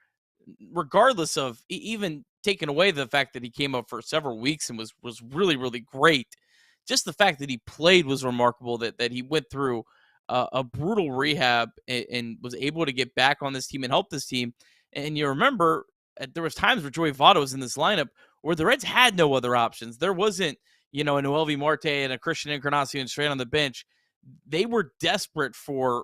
regardless of even taking away the fact that he came up for several weeks and was really, really great. Just the fact that he played was remarkable, that he went through a brutal rehab and was able to get back on this team and help this team. And you remember there was times where Joey Votto was in this lineup where the Reds had no other options. There wasn't, a Noelvi Marte and a Christian Encarnacion straight on the bench. They were desperate for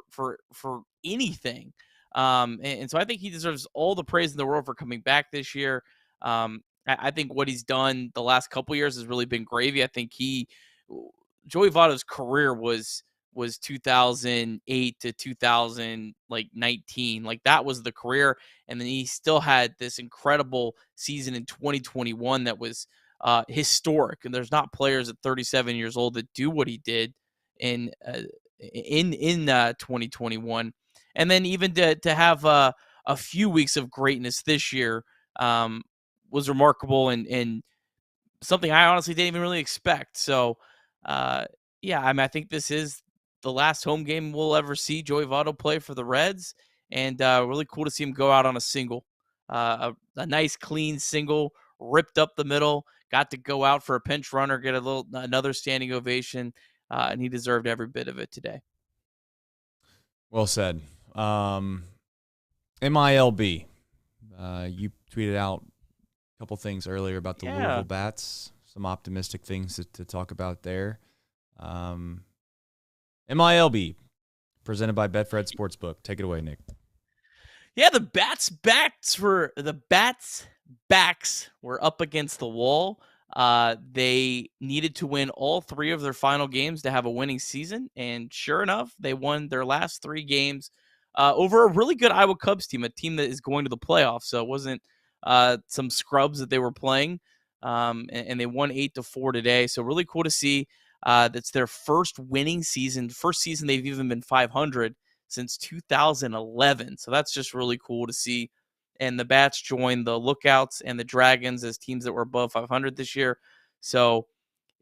anything. And so I think he deserves all the praise in the world for coming back this year. I think what he's done the last couple years has really been gravy. I think Joey Votto's career was 2008 to 2019. Like that was the career. And then he still had this incredible season in 2021 that was historic. And there's not players at 37 years old that do what he did in 2021. And then even to have a few weeks of greatness this year was remarkable and something I honestly didn't even really expect. So, yeah, I think this is the last home game we'll ever see Joey Votto play for the Reds, and really cool to see him go out on a single, a nice clean single, ripped up the middle. Got to go out for a pinch runner, get another standing ovation, and he deserved every bit of it today. Well said. MILB, you tweeted out a couple things earlier about the Louisville Bats, some optimistic things to talk about there. MILB, presented by Betfred Sportsbook. Take it away, Nick. Yeah, the Bats' backs were up against the wall. They needed to win all 3 of their final games to have a winning season, and sure enough, they won their last 3 games over a really good Iowa Cubs team, a team that is going to the playoffs. So it wasn't some scrubs that they were playing, and they won 8-4 today. So really cool to see. That's their first winning season, first season they've even been 500 since 2011. So that's just really cool to see. And the Bats joined the Lookouts and the Dragons as teams that were above 500 this year. So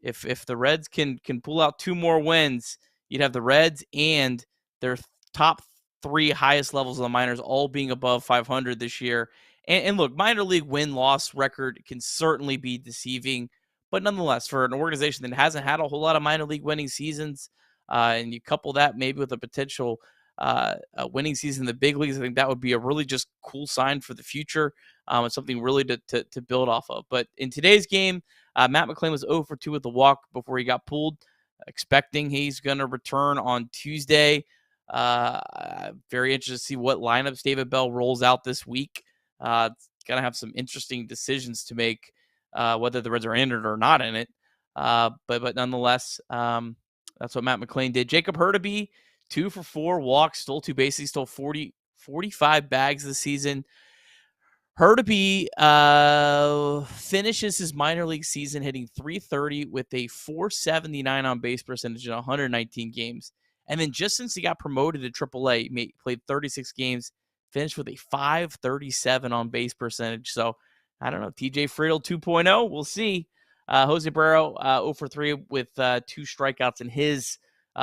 if the Reds can pull out 2 more wins, you'd have the Reds and their top 3 highest levels of the minors all being above 500 this year. And look, minor league win-loss record can certainly be deceiving. But nonetheless, for an organization that hasn't had a whole lot of minor league winning seasons, and you couple that maybe with a potential winning season in the big leagues, I think that would be a really just cool sign for the future. It's something really to build off of. But in today's game, Matt McClain was 0 for 2 with the walk before he got pulled, expecting he's going to return on Tuesday. Very interested to see what lineups David Bell rolls out this week. It's going to have some interesting decisions to make, whether the Reds are in it or not in it. But nonetheless, that's what Matt McClain did. Jacob Hurtubise, 2 for 4 walks, stole 2 bases, stole 45 bags this season. Hurtubise finishes his minor league season hitting .330 with a .479 on base percentage in 119 games. And then just since he got promoted to AAA, he played 36 games, finished with a .537 on base percentage. So I don't know. TJ Friedl 2.0. We'll see. Jose Barrero 0 for 3 with 2 strikeouts in his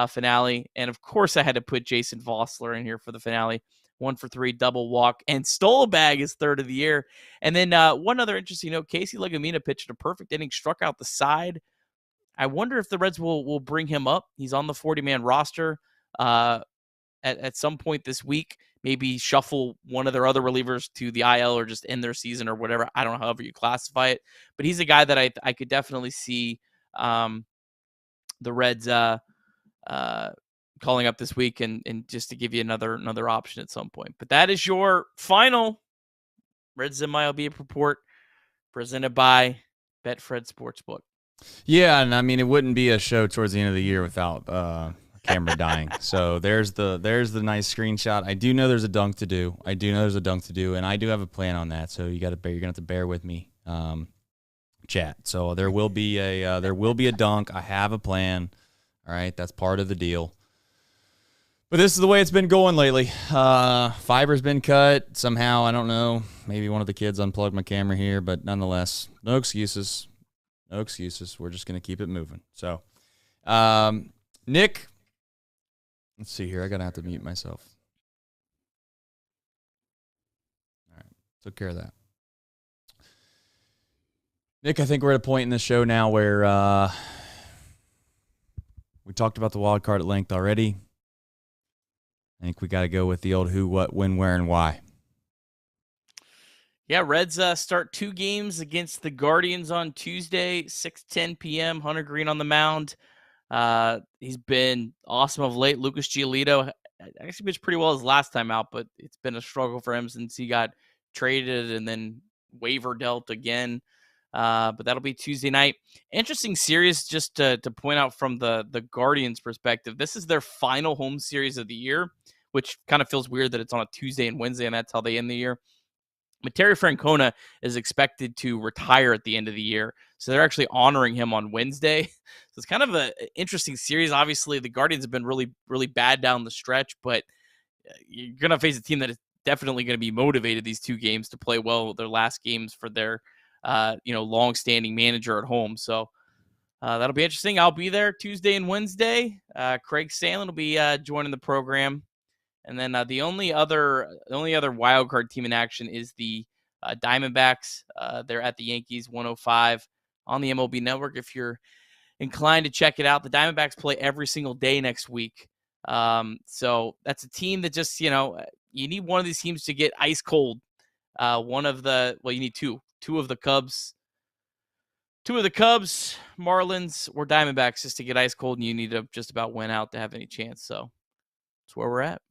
finale. And of course, I had to put Jason Vossler in here for the finale. 1 for 3, double walk, and stole a bag his third of the year. And then one other interesting note, Casey Legumina pitched a perfect inning, struck out the side. I wonder if the Reds will bring him up. He's on the 40-man roster at some point this week. Maybe shuffle one of their other relievers to the IL or just end their season or whatever. I don't know, however you classify it. But he's a guy that I could definitely see the Reds calling up this week and just to give you another option at some point. But that is your final Reds MILB report presented by Betfred Sportsbook. Yeah, and I mean it wouldn't be a show towards the end of the year without camera dying. So there's the nice screenshot. I do know there's a dunk to do. And I do have a plan on that. So you're gonna have to bear with me, chat. So there will be a dunk. I have a plan. All right, that's part of the deal. But this is the way it's been going lately. Fiber's been cut somehow. I don't know. Maybe one of the kids unplugged my camera here, but nonetheless, no excuses. No excuses. We're just gonna keep it moving. So, Nick. Let's see here. I gotta have to mute myself. All right, took care of that. Nick, I think we're at a point in the show now where we talked about the wild card at length already. I think we got to go with the old who, what, when, where, and why. Yeah, Reds start 2 games against the Guardians on Tuesday, 6:10 p.m. Hunter Green on the mound. He's been awesome of late. Lucas Giolito actually pitched pretty well his last time out, but it's been a struggle for him since he got traded and then waiver dealt again. But that'll be Tuesday night. Interesting series just to point out from the Guardians' perspective. This is their final home series of the year, which kind of feels weird that it's on a Tuesday and Wednesday, and that's how they end the year. But Terry Francona is expected to retire at the end of the year, so they're actually honoring him on Wednesday. So it's kind of an interesting series. Obviously, the Guardians have been really, really bad down the stretch, but you're going to face a team that is definitely going to be motivated these 2 games to play well their last games for their long-standing manager at home. So that'll be interesting. I'll be there Tuesday and Wednesday. Craig Sandlin will be joining the program. And then the only other wild card team in action is the Diamondbacks. They're at the Yankees 105 on the MLB Network. If you're inclined to check it out, the Diamondbacks play every single day next week. So that's a team that just, you need one of these teams to get ice cold. You need two of the Cubs. 2 of the Cubs, Marlins, or Diamondbacks just to get ice cold, and you need to just about win out to have any chance. So that's where we're at.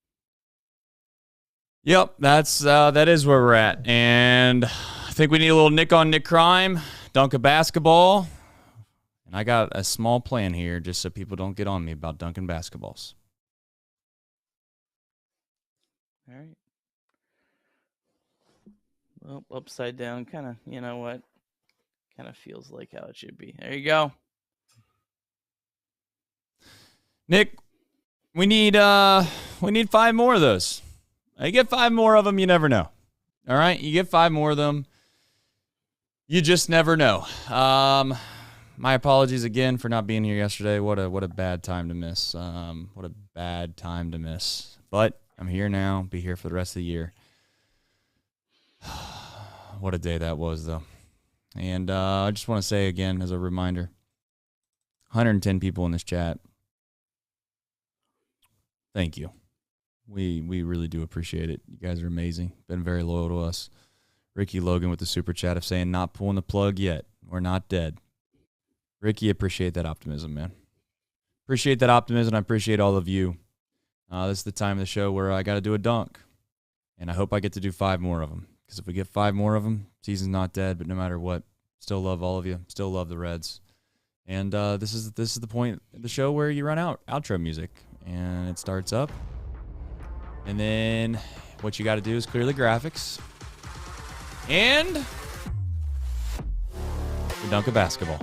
Yep, that is where we're at. And I think we need a little Nick on Nick crime, dunk a basketball. And I got a small plan here just so people don't get on me about dunking basketballs. All right. Well, upside down, kind of, you know what? Kind of feels like how it should be. There you go. Nick, we need 5 more of those. You get 5 more of them, you never know. All right? You get 5 more of them, you just never know. My apologies again for not being here yesterday. What a bad time to miss. But I'm here now. Be here for the rest of the year. What a day that was, though. And I just want to say again, as a reminder, 110 people in this chat. Thank you. We really do appreciate it. You guys are amazing. Been very loyal to us. Ricky Logan with the super chat of saying, not pulling the plug yet. We're not dead. Ricky, appreciate that optimism, man. Appreciate that optimism. I appreciate all of you. This is the time of the show where I got to do a dunk. And I hope I get to do 5 more of them. Because if we get 5 more of them, season's not dead. But no matter what, still love all of you. Still love the Reds. And this is the point of the show where you run out outro music. And it starts up. And then what you got to do is clear the graphics. And we dunk a basketball.